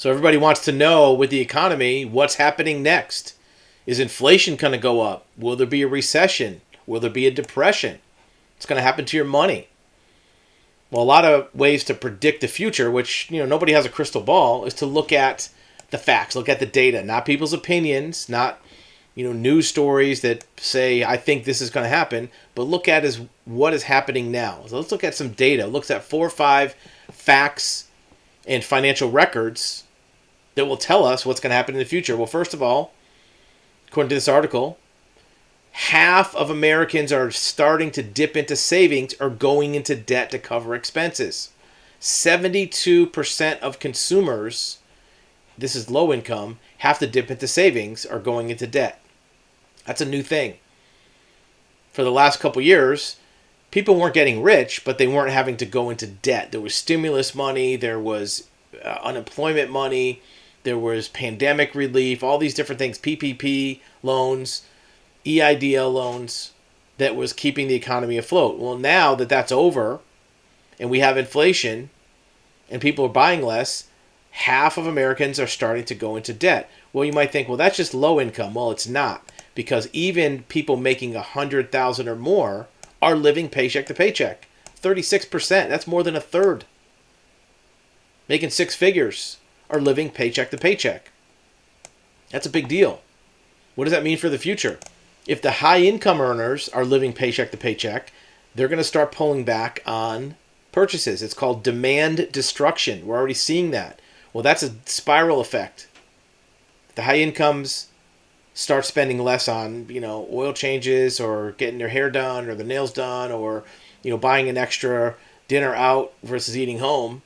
So everybody wants to know with the economy, what's happening next? Is inflation going to go up? Will there be a recession? Will there be a depression? What's going to happen to your money? Well, a lot of ways to predict the future, which, nobody has a crystal ball, is to look at the facts, look at the data, not people's opinions, not, news stories that say, I think this is going to happen, but look at is what is happening now. So let's look at some data. Looks at 4 or 5 facts and financial records that will tell us what's going to happen in the future. Well, first of all, according to this article, half of Americans are starting to dip into savings or going into debt to cover expenses. 72% of consumers, this is low income, have to dip into savings or going into debt. That's a new thing. For the last couple years, people weren't getting rich, but they weren't having to go into debt. There was stimulus money, there was unemployment money, there was pandemic relief, all these different things, PPP loans, EIDL loans, that was keeping the economy afloat. Well, now that that's over and we have inflation and people are buying less, half of Americans are starting to go into debt. Well, you might think, well, that's just low income. Well, it's not, because even people making $100,000 or more are living paycheck to paycheck. 36%, that's more than a third. Making 6 figures are living paycheck to paycheck. That's a big deal. What does that mean for the future? If the high income earners are living paycheck to paycheck, they're going to start pulling back on purchases. It's called demand destruction. We're already seeing that. Well, that's a spiral effect. The high incomes start spending less on, oil changes or getting their hair done or their nails done or, buying an extra dinner out versus eating home.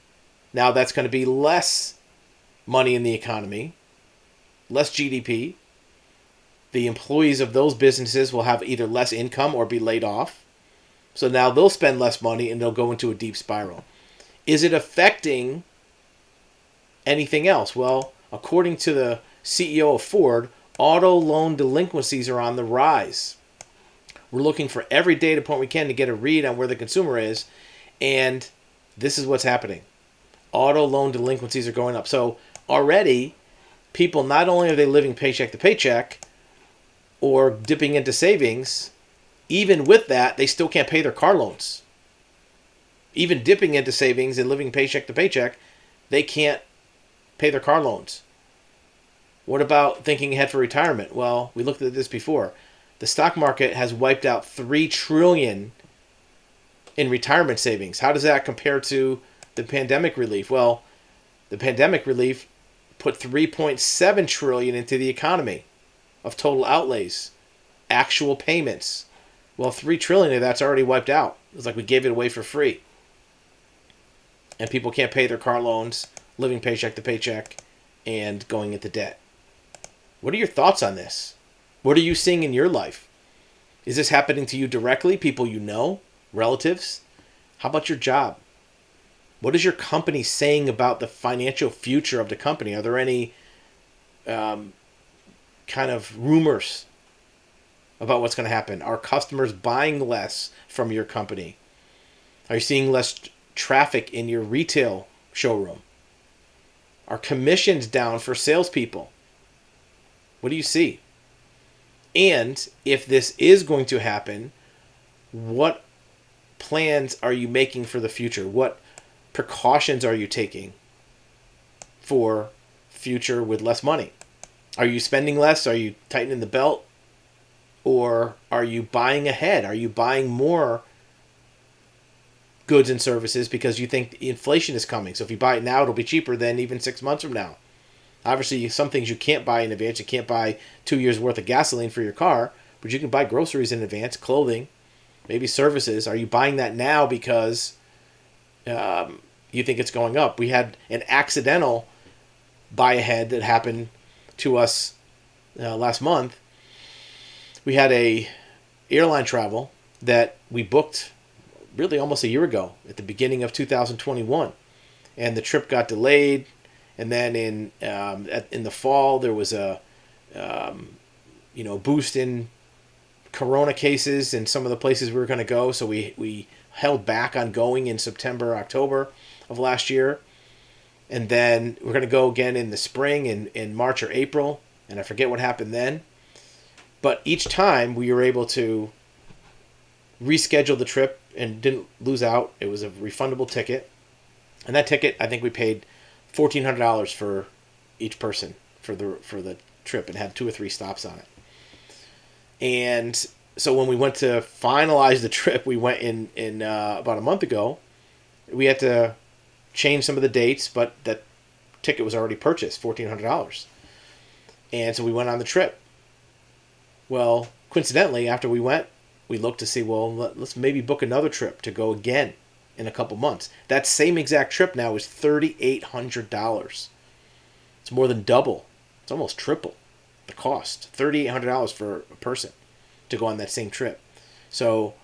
Now that's going to be less money in the economy, less GDP. The employees of those businesses will have either less income or be laid off. So now they'll spend less money and they'll go into a deep spiral. Is it affecting anything else? Well, according to the CEO of Ford, auto loan delinquencies are on the rise. We're looking for every data point we can to get a read on where the consumer is, and this is what's happening. Auto loan delinquencies are going up. So already, people, not only are they living paycheck to paycheck or dipping into savings, even with that, they still can't pay their car loans. Even dipping into savings and living paycheck to paycheck, they can't pay their car loans. What about thinking ahead for retirement? Well, we looked at this before. The stock market has wiped out $3 trillion in retirement savings. How does that compare to the pandemic relief? Well, the pandemic relief put $3.7 trillion into the economy of total outlays, actual payments. Well, $3 trillion of that's already wiped out. It's like we gave it away for free. And people can't pay their car loans, living paycheck to paycheck, and going into debt. What are your thoughts on this? What are you seeing in your life? Is this happening to you directly, people you know, relatives? How about your job? What is your company saying about the financial future of the company? Are there any kind of rumors about what's going to happen? Are customers buying less from your company? Are you seeing less traffic in your retail showroom? Are commissions down for salespeople? What do you see? And if this is going to happen, what plans are you making for the future? What precautions are you taking for future with less money? Are you spending less? Are you tightening the belt? Or are you buying ahead? Are you buying more goods and services because you think inflation is coming? So if you buy it now, it'll be cheaper than even 6 months from now. Obviously, some things you can't buy in advance. You can't buy 2 years worth of gasoline for your car, but you can buy groceries in advance, clothing, maybe services. Are you buying that now because you think it's going up? We had an accidental buy ahead that happened to us last month. We had a airline travel that we booked really almost a year ago at the beginning of 2021, and the trip got delayed. And then in the fall there was a boost in corona cases in some of the places we were going to go, so we held back on going in September, October of last year. And then we're going to go again in the spring in March or April. And I forget what happened then. But each time we were able to reschedule the trip and didn't lose out. It was a refundable ticket. And that ticket, I think we paid $1,400 for each person for the trip, and had 2 or 3 stops on it. And so when we went to finalize the trip, we went in about a month ago. We had to change some of the dates, but that ticket was already purchased, $1,400. And so we went on the trip. Well, coincidentally, after we went, we looked to see, well, let's maybe book another trip to go again in a couple months. That same exact trip now is $3,800. It's more than double. It's almost triple the cost. $3,800 for a person to go on that same trip. So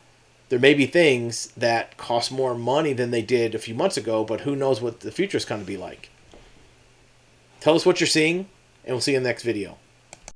there may be things that cost more money than they did a few months ago, but who knows what the future is going to be like. Tell us what you're seeing, and we'll see you in the next video.